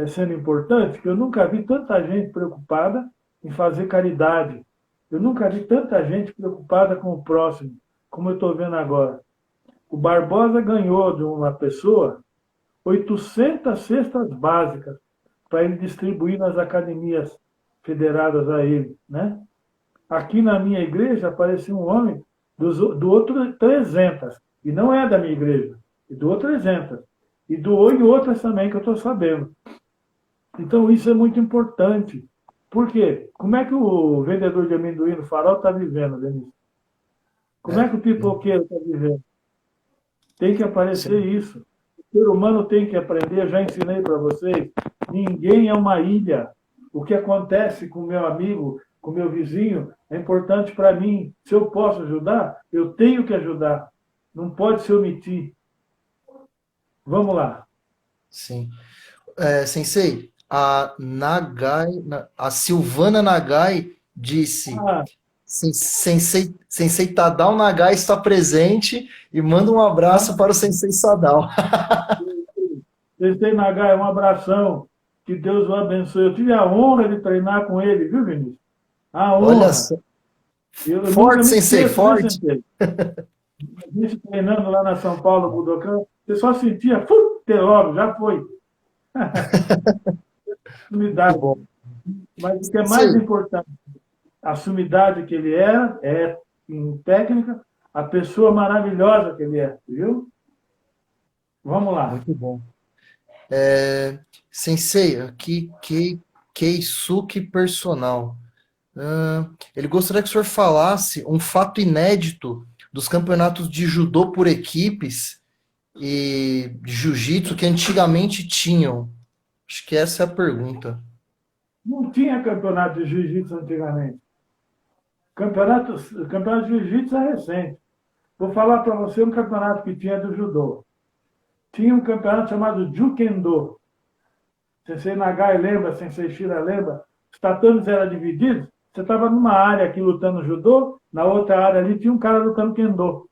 sendo importante, que eu nunca vi tanta gente preocupada em fazer caridade. Eu nunca vi tanta gente preocupada com o próximo, como eu estou vendo agora. O Barbosa ganhou de uma pessoa 800 cestas básicas para ele distribuir nas academias federadas a ele, né? Aqui na minha igreja apareceu um homem do outro 300, e não é da minha igreja, e doou 300, e doou em outras também que eu estou sabendo. Então isso é muito importante. Por quê? Como é que o vendedor de amendoim no farol está vivendo, Denise? Como é É, que o pipoqueiro está vivendo? Tem que aparecer sim, isso. O ser humano tem que aprender, eu já ensinei para vocês, ninguém é uma ilha. O que acontece com o meu amigo, com o meu vizinho, é importante para mim. Se eu posso ajudar, eu tenho que ajudar. Não pode se omitir. Vamos lá. sim. Sensei, a Silvana Nagai disse: Ah, Sensei Tadao Nagai está presente e manda um abraço para o Sensei Sadao. Sensei Nagai, um abração. Que Deus o abençoe. Eu tive a honra de treinar com ele, viu, Vinícius? A Olha honra. só. Eu nunca Forte, me Sensei, esqueço, viu, forte. Sensei? A gente treinando lá na São Paulo, Budokan, você só sentia, ter logo, já foi. Muito Sumidade. bom. Mas o que é mais Sensei, importante, a sumidade que ele é em técnica, a pessoa maravilhosa que ele é, viu? Vamos lá. muito bom. Sensei, aqui, Keisuke personal. Ele gostaria que o senhor falasse um fato inédito dos campeonatos de judô por equipes e de jiu-jitsu que antigamente tinham. Acho que essa é a pergunta. Não tinha campeonato de jiu-jitsu antigamente. Campeonato de jiu-jitsu é recente. Vou falar para você um campeonato que tinha do judô. Tinha um campeonato chamado Jukendo. Sensei Nagai lembra, Sensei Shira lembra. Os tatames eram divididos. Você estava numa área aqui lutando judô, na outra área ali tinha um cara lutando kendo.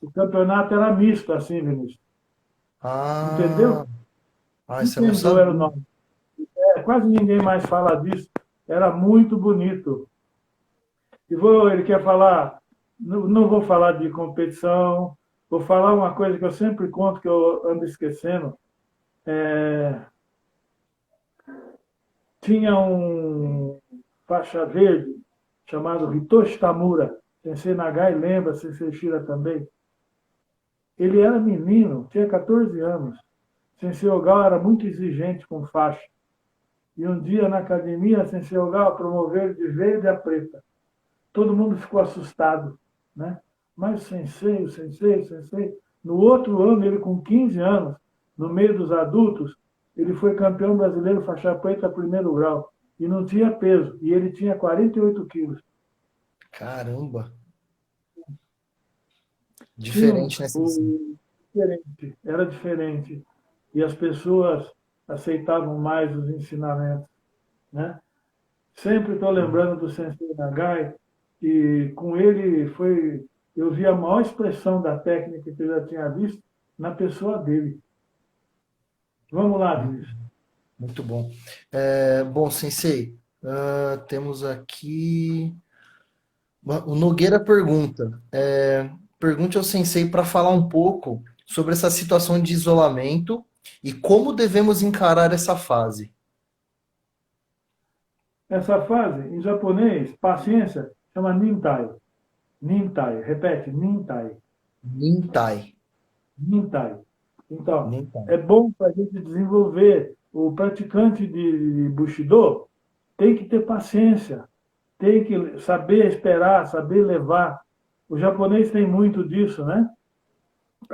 O campeonato era misto, assim, Vinícius. Ah, Entendeu? isso eu não Jukendo era o sabia. nome. Quase ninguém mais fala disso. Era muito bonito. Ele quer falar, não vou falar de competição, vou falar uma coisa que eu sempre conto, que eu ando esquecendo. Tinha um faixa verde chamado Hitoshi Tamura, Sensei Nagai lembra, Sensei Shira também. Ele era menino, tinha 14 anos. Sensei Ogawa era muito exigente com faixa. E um dia na academia, Sensei Ogawa promoveu ele de verde a preta. Todo mundo ficou assustado, né? Mas o sensei. No outro ano, ele com 15 anos, no meio dos adultos, ele foi campeão brasileiro faixa preta primeiro grau. E não tinha peso. E ele tinha 48 quilos. Caramba, Tinha diferente, né, Sensei? diferente, era diferente. E as pessoas aceitavam mais os ensinamentos, né? Sempre estou lembrando do Sensei Nagai, e com ele eu vi a maior expressão da técnica que eu já tinha visto na pessoa dele. Vamos lá, Vinícius. Muito bom. Bom, Sensei, temos aqui. O Nogueira pergunta: pergunte ao Sensei para falar um pouco sobre essa situação de isolamento e como devemos encarar essa fase. Essa fase, em japonês, paciência, chama Nintai. Nintai, repete, Nintai. Nintai. Nintai. Então, Nintai. é bom para a gente desenvolver. O praticante de Bushido tem que ter paciência, tem que saber esperar, saber levar. O japonês tem muito disso, né?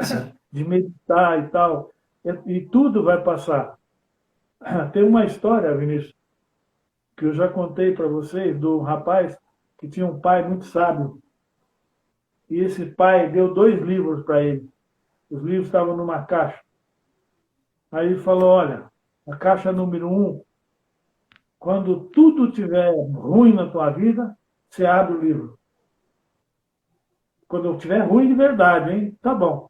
Sim. De meditar e tal. E tudo vai passar. Tem uma história, Vinícius, que eu já contei para vocês, do rapaz que tinha um pai muito sábio. E esse pai deu 2 livros para ele. Os livros estavam numa caixa. Aí ele falou: olha, a caixa número 1, quando tudo estiver ruim na tua vida, você abre o livro. Quando estiver ruim de verdade, hein? Tá bom.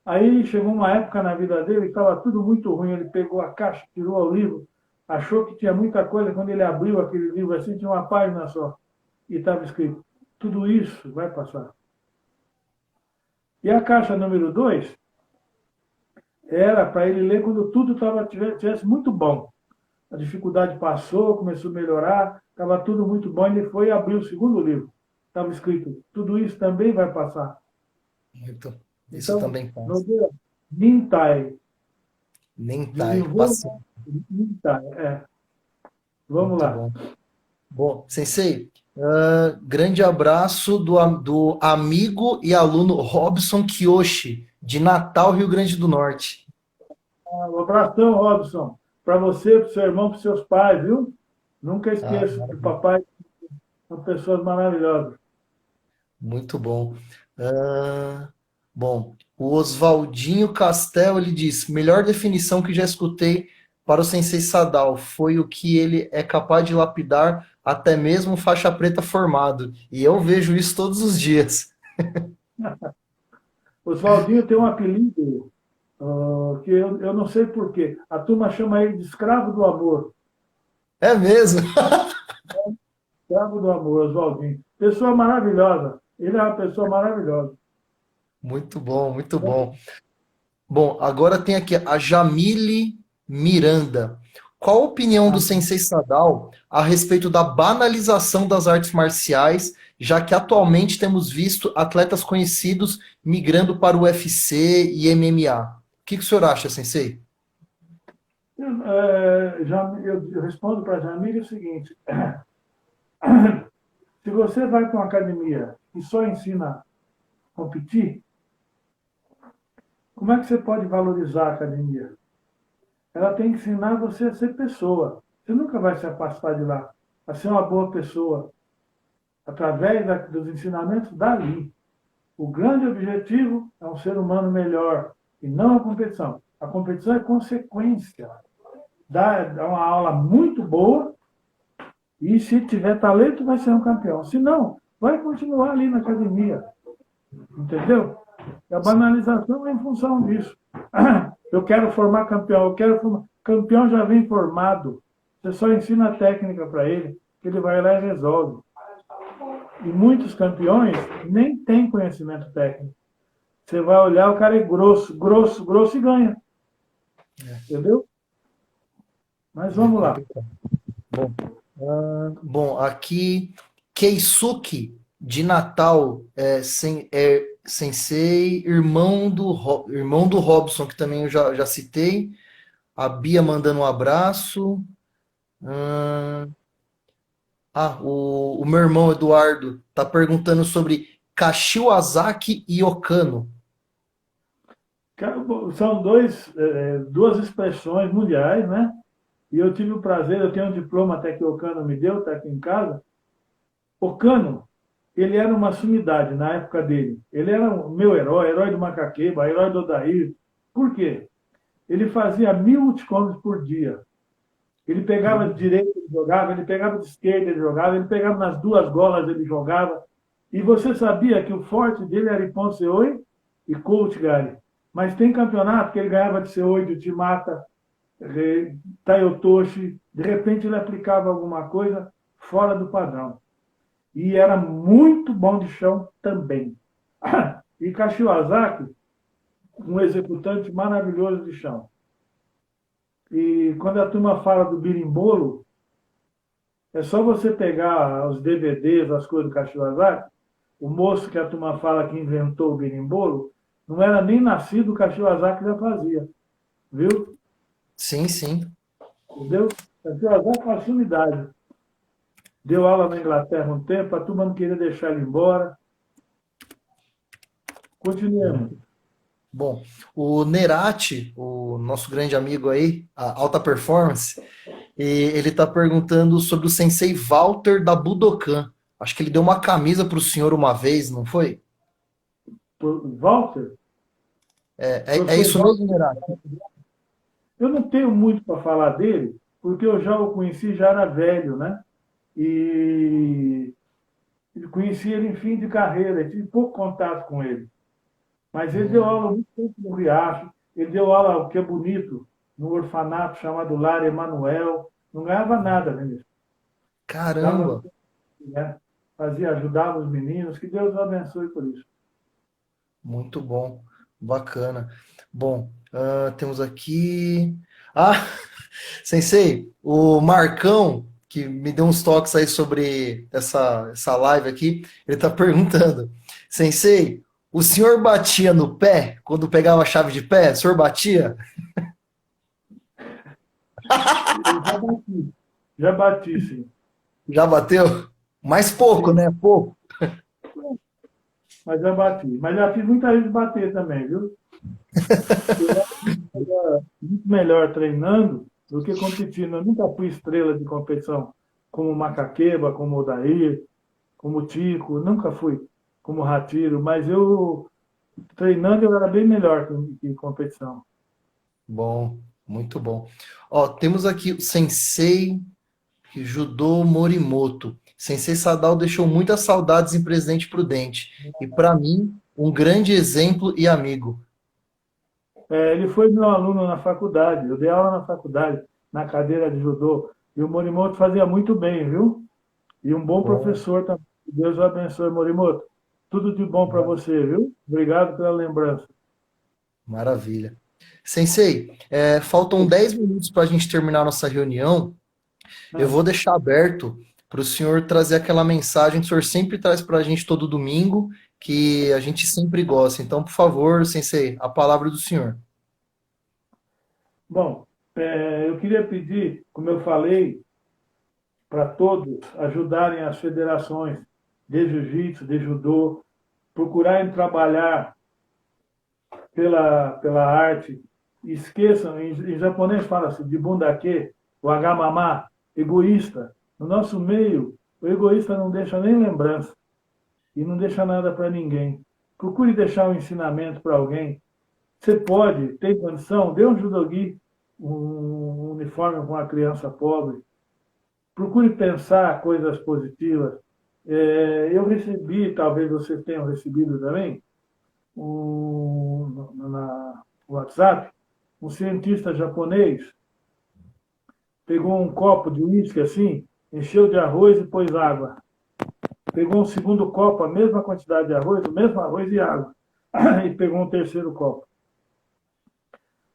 Aí chegou uma época na vida dele que estava tudo muito ruim. Ele pegou a caixa, tirou o livro, achou que tinha muita coisa. Quando ele abriu aquele livro assim, tinha uma página só. E estava escrito: tudo isso vai passar. E a caixa número 2 era para ele ler quando tudo tivesse muito bom. A dificuldade passou, começou a melhorar, estava tudo muito bom. Ele foi e abriu o segundo livro. Estava escrito: tudo isso também vai passar. Muito. Isso Então, também passa. Nogueira, Nintai, Nintai. desenvolva Paciência. Nintai. Vamos Muito lá. bom. Bom, Sensei, grande abraço do amigo e aluno Robson Kiyoshi, de Natal, Rio Grande do Norte. Um abração, Robson, para você, para o seu irmão, para os seus pais, viu? Nunca Ah, esqueça que o maravilha. papai são pessoas maravilhosas. Muito bom. Ah, Bom, o Oswaldinho Castel, ele diz, melhor definição que já escutei para o Sensei Sadal foi o que ele é capaz de lapidar até mesmo faixa preta formado. E eu vejo isso todos os dias. Oswaldinho tem um apelido que eu não sei por quê. A turma chama ele de escravo do amor. É mesmo? Escravo do amor, Oswaldinho. Pessoa maravilhosa. Ele é uma pessoa maravilhosa. Muito bom, muito bom. Bom, agora tem aqui a Jamile Miranda. Qual a opinião do Sensei Sadal a respeito da banalização das artes marciais, já que atualmente temos visto atletas conhecidos migrando para o UFC e MMA? O que que o senhor acha, Sensei? Eu respondo para a Jamile o seguinte: se você vai para uma academia e só ensina a competir, como é que você pode valorizar a academia? Ela tem que ensinar você a ser pessoa. Você nunca vai se afastar de lá, a ser uma boa pessoa, através dos ensinamentos dali. O grande objetivo é um ser humano melhor, e não a competição. A competição é consequência. Dá uma aula muito boa, e se tiver talento, vai ser um campeão. Se não, vai continuar ali na academia. Entendeu? A banalização é em função disso. Eu quero formar campeão, eu quero formar. Campeão já vem formado. Você só ensina a técnica para ele, que ele vai lá e resolve. E muitos campeões nem têm conhecimento técnico. Você vai olhar, o cara é grosso, grosso, grosso e ganha. Entendeu? Mas vamos lá. Bom, aqui Keisuke de Natal, Sensei, irmão do Robson, que também eu já citei. A Bia mandando um abraço. O meu irmão Eduardo tá perguntando sobre Kashiwazaki e Okano. São duas expressões mundiais, né? E eu tive o prazer, eu tenho um diploma até que o Okano me deu, está aqui em casa. Okano, ele era uma sumidade na época dele. Ele era o meu herói do Macaqueba, herói do Odair. Por quê? Ele fazia 1000 multicombos por dia. Ele pegava de direita, ele jogava, ele pegava de esquerda, ele jogava, ele pegava nas duas golas, ele jogava. E você sabia que o forte dele era Ippon Seoi e Koutgari. Mas tem campeonato que ele ganhava de Seoi, de Timata, Taiotoshi. De repente ele aplicava alguma coisa fora do padrão. E era muito bom de chão também. E Kashiwazaki, um executante maravilhoso de chão. E quando a turma fala do birimbolo, é só você pegar os DVDs, as coisas do Kashiwazaki. O moço que a turma fala que inventou o birimbolo, não era nem nascido, o Kashiwazaki já fazia. Viu? Sim, sim. Entendeu? Kashiwazaki é uma sumidade. Deu aula na Inglaterra um tempo, a turma não queria deixar ele embora. Continuemos. Bom, o Nerati, o nosso grande amigo aí, a Alta Performance, ele está perguntando sobre o Sensei Walter da Budokan. Acho que ele deu uma camisa para o senhor uma vez, não foi? Walter? É isso mesmo, Nerati? Eu não tenho muito para falar dele, porque eu já o conheci, já era velho, né? E conheci ele em fim de carreira, tive pouco contato com ele. Mas ele deu aula muito tempo no Riacho, ele deu aula, o que é bonito, no orfanato chamado Lar Emanuel. Não ganhava nada, ministro. Caramba! Né? Ajudava os meninos, que Deus o abençoe por isso. Muito bom, bacana. Bom, temos aqui. Sensei, o Marcão, que me deu uns toques aí sobre essa live aqui, ele está perguntando: Sensei, o senhor batia no pé quando pegava a chave de pé? O senhor batia? Já bati, sim. Já bateu? Mais pouco, né? Pouco. Mas já bati. Mas já fiz muita gente bater também, viu? Eu era muito melhor treinando do que competindo. Eu nunca fui estrela de competição como Macaqueba, como Odair, como Tico. Nunca fui como Ratiro. Mas eu Treinando eu era bem melhor que competição. Bom, muito bom. Ó, temos aqui o Sensei Judô Morimoto. Sensei Sadao deixou muitas saudades em Presidente Prudente. E para mim, um grande exemplo e amigo. Ele foi meu aluno na faculdade, eu dei aula na faculdade, na cadeira de judô, e o Morimoto fazia muito bem, viu? E um bom Bom, professor também. Deus o abençoe, Morimoto. Tudo de bom para você, viu? Obrigado pela lembrança. maravilha. Sensei, faltam 10 minutos para a gente terminar nossa reunião. Eu Ah, vou deixar aberto para o senhor trazer aquela mensagem que o senhor sempre traz para a gente todo domingo, que a gente sempre gosta. Então, por favor, Sensei, a palavra do senhor. bom, eu queria pedir, como eu falei, para todos ajudarem as federações de jiu-jitsu, de judô, procurarem trabalhar pela arte. Esqueçam, em japonês fala-se de bundake, o agamamá, egoísta. No nosso meio, o egoísta não deixa nem lembrança e não deixa nada para ninguém. Procure deixar um ensinamento para alguém. Você pode, tem condição, dê um judogi, um uniforme com uma criança pobre. Procure pensar coisas positivas. Eu recebi, talvez vocês tenham recebido também, na WhatsApp, um cientista japonês pegou um copo de uísque assim, encheu de arroz e pôs água. Pegou um segundo copo, a mesma quantidade de arroz, o mesmo arroz e água. E pegou um terceiro copo.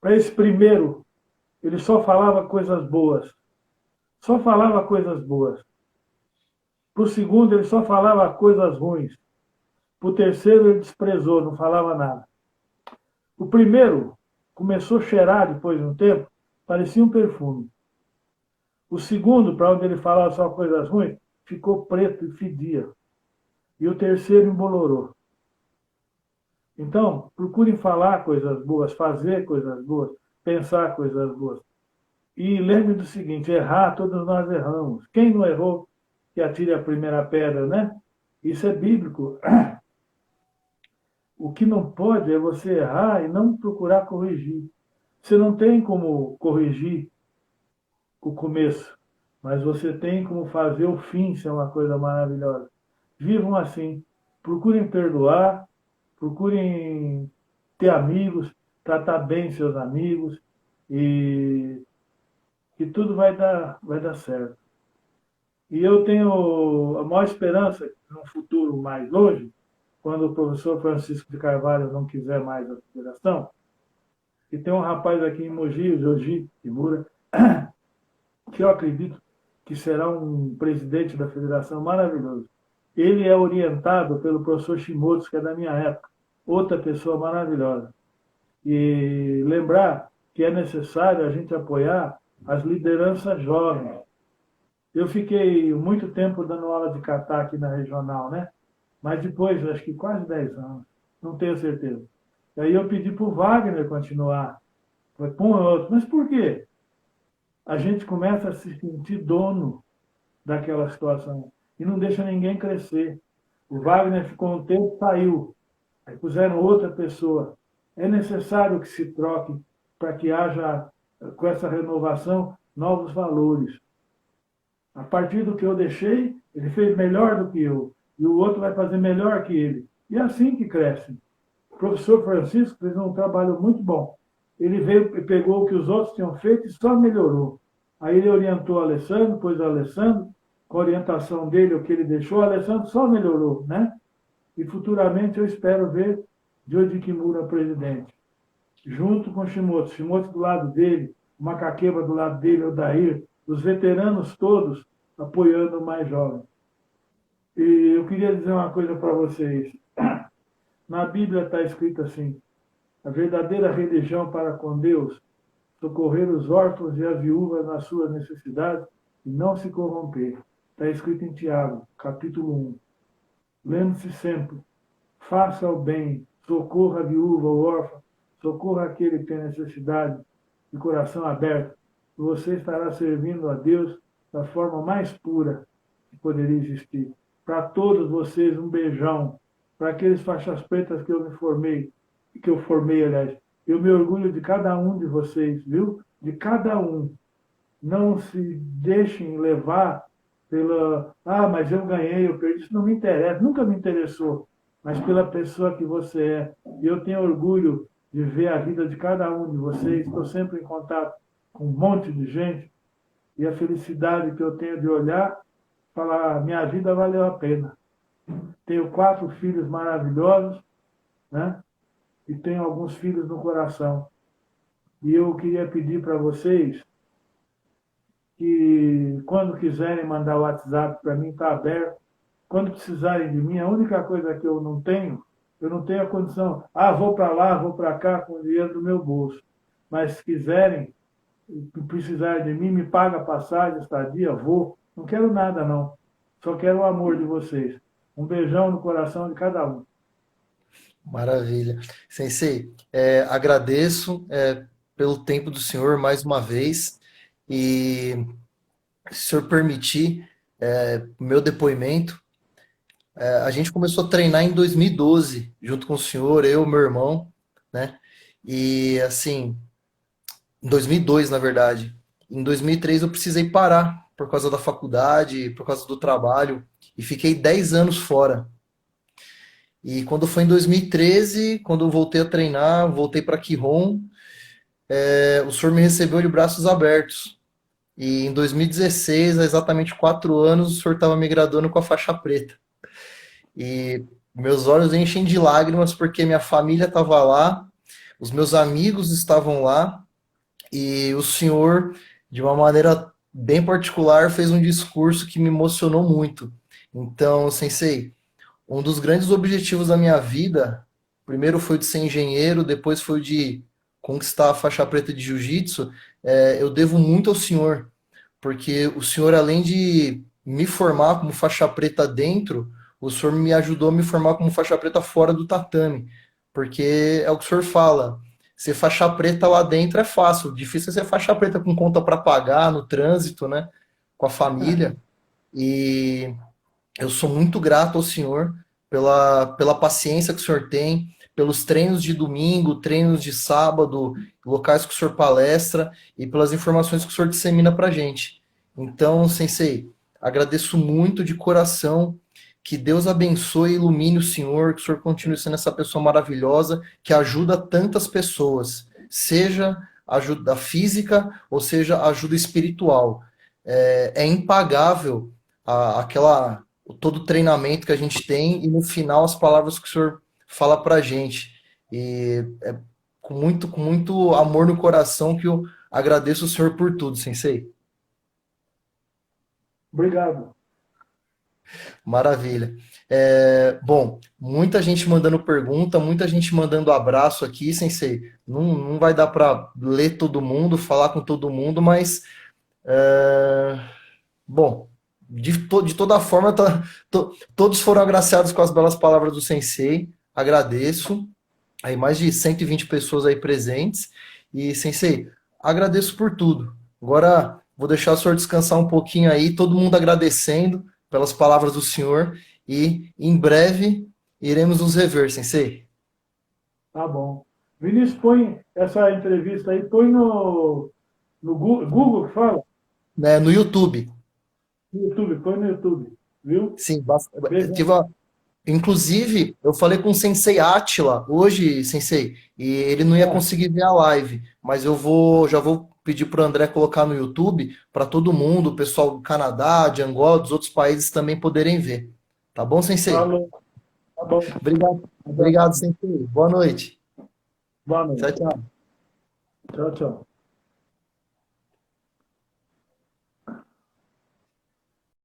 Para esse primeiro, ele só falava coisas boas. Só falava coisas boas. Para o segundo, ele só falava coisas ruins. Para o terceiro, ele desprezou, não falava nada. O primeiro começou a cheirar depois de um tempo, parecia um perfume. O segundo, para onde ele falava só coisas ruins, ficou preto e fedia. E o terceiro embolorou. Então, procurem falar coisas boas, fazer coisas boas, pensar coisas boas. E lembre do seguinte: errar, todos nós erramos. Quem não errou, que atire a primeira pedra, né? Isso é bíblico. O que não pode é você errar e não procurar corrigir. Você não tem como corrigir o começo, mas você tem como fazer o fim ser uma coisa maravilhosa. Vivam assim, procurem perdoar, procurem ter amigos, tratar bem seus amigos e que tudo vai dar certo. E eu tenho a maior esperança que num futuro mais longe, quando o professor Francisco de Carvalho não quiser mais a federação, e tem um rapaz aqui em Mogi, o Joji Kimura, que eu acredito que será um presidente da federação maravilhoso. Ele é orientado pelo professor Shimoto, que é da minha época, outra pessoa maravilhosa. E lembrar que é necessário a gente apoiar as lideranças jovens. Eu fiquei muito tempo dando aula de kata aqui na regional, né? Mas depois, acho que quase 10 anos, não tenho certeza. E aí eu pedi para o Wagner continuar. Foi com outro. Mas por quê? A gente começa a se sentir dono daquela situação e não deixa ninguém crescer. O Wagner ficou um tempo, saiu. Aí puseram outra pessoa. É necessário que se troque para que haja, com essa renovação, novos valores. A partir do que eu deixei, ele fez melhor do que eu. E o outro vai fazer melhor que ele. E é assim que cresce. O professor Francisco fez um trabalho muito bom. Ele veio e pegou o que os outros tinham feito e só melhorou. Aí ele orientou o Alessandro, pôs o Alessandro, com a orientação dele, o que ele deixou, o Alessandro só melhorou, né? E futuramente eu espero ver Joji Kimura presidente, junto com o Shimoto. Shimoto do lado dele, o Macaqueba do lado dele, o Dair, os veteranos todos apoiando o mais jovem. E eu queria dizer uma coisa para vocês. Na Bíblia está escrito assim: a verdadeira religião para com Deus, socorrer os órfãos e as viúvas nas suas necessidades e não se corromper. Está escrito em Tiago, capítulo 1. Lembre-se sempre, faça o bem, socorra a viúva, o órfão, socorra aquele que tem necessidade, de coração aberto, e você estará servindo a Deus da forma mais pura que poderia existir. Para todos vocês, um beijão. para aqueles faixas pretas que eu me formei, que eu formei, aliás. Eu me orgulho de cada um de vocês, viu? De cada um. Não se deixem levar pela, mas eu ganhei, eu perdi. Isso não me interessa, nunca me interessou, mas pela pessoa que você é. E eu tenho orgulho de ver a vida de cada um de vocês. Estou sempre em contato com um monte de gente e a felicidade que eu tenho de olhar, falar, minha vida valeu a pena. Tenho 4 filhos maravilhosos, né? E tenho alguns filhos no coração. E eu queria pedir para vocês que, quando quiserem mandar o WhatsApp para mim, está aberto. Quando precisarem de mim, a única coisa que eu não tenho a condição, vou para lá, vou para cá com o dinheiro do meu bolso. Mas se quiserem, precisarem de mim, me paga a passagem, estadia, vou. Não quero nada, não. Só quero o amor de vocês. Um beijão no coração de cada um. Maravilha. Sensei, agradeço pelo tempo do senhor mais uma vez e, se o senhor permitir, o meu depoimento, a gente começou a treinar em 2012, junto com o senhor, eu, meu irmão, né? E assim, em 2002, na verdade. Em 2003 eu precisei parar por causa da faculdade, por causa do trabalho, e fiquei 10 anos fora. E quando foi em 2013, quando eu voltei a treinar, voltei para Quiron, o senhor me recebeu de braços abertos. E em 2016, há exatamente 4 anos, o senhor estava me graduando com a faixa preta. E meus olhos enchem de lágrimas porque minha família estava lá, os meus amigos estavam lá, e o senhor, de uma maneira bem particular, fez um discurso que me emocionou muito. Então, sensei, um dos grandes objetivos da minha vida, primeiro foi o de ser engenheiro, depois foi o de conquistar a faixa preta de jiu-jitsu. Eu devo muito ao senhor, porque o senhor, além de me formar como faixa preta dentro, o senhor me ajudou a me formar como faixa preta fora do tatame, porque é o que o senhor fala, ser faixa preta lá dentro é fácil, difícil é ser faixa preta com conta para pagar no trânsito, né, com a família. E eu sou muito grato ao senhor pela paciência que o senhor tem, pelos treinos de domingo, treinos de sábado, locais que o senhor palestra e pelas informações que o senhor dissemina para a gente. Então, sensei, agradeço muito de coração. Que Deus abençoe e ilumine o senhor, que o senhor continue sendo essa pessoa maravilhosa que ajuda tantas pessoas, seja ajuda física ou seja ajuda espiritual. É impagável todo o treinamento que a gente tem e no final as palavras que o senhor fala para a gente. E é com muito amor no coração que eu agradeço o senhor por tudo, sensei. Obrigado. Maravilha. Bom, muita gente mandando pergunta, muita gente mandando abraço aqui, sensei. Não vai dar para ler todo mundo, falar com todo mundo, mas bom, de toda forma, todos foram agraciados com as belas palavras do sensei. Agradeço. Aí mais de 120 pessoas aí presentes. E, sensei, agradeço por tudo. Agora vou deixar o senhor descansar um pouquinho aí, todo mundo agradecendo pelas palavras do senhor. E em breve iremos nos rever, sensei. Tá bom. Vinícius, põe essa entrevista aí, põe no Google que fala? No YouTube. No YouTube, põe no YouTube, viu? Sim, Beijo. inclusive, eu falei com o Sensei Átila hoje, Sensei, e ele não ia conseguir ver a live, mas já vou pedir para o André colocar no YouTube para todo mundo, o pessoal do Canadá, de Angola, dos outros países também poderem ver. Tá bom, Sensei? Falou. Tá bom. Obrigado, Sensei. Boa noite. Boa noite. Tchau, tchau. Tchau, tchau.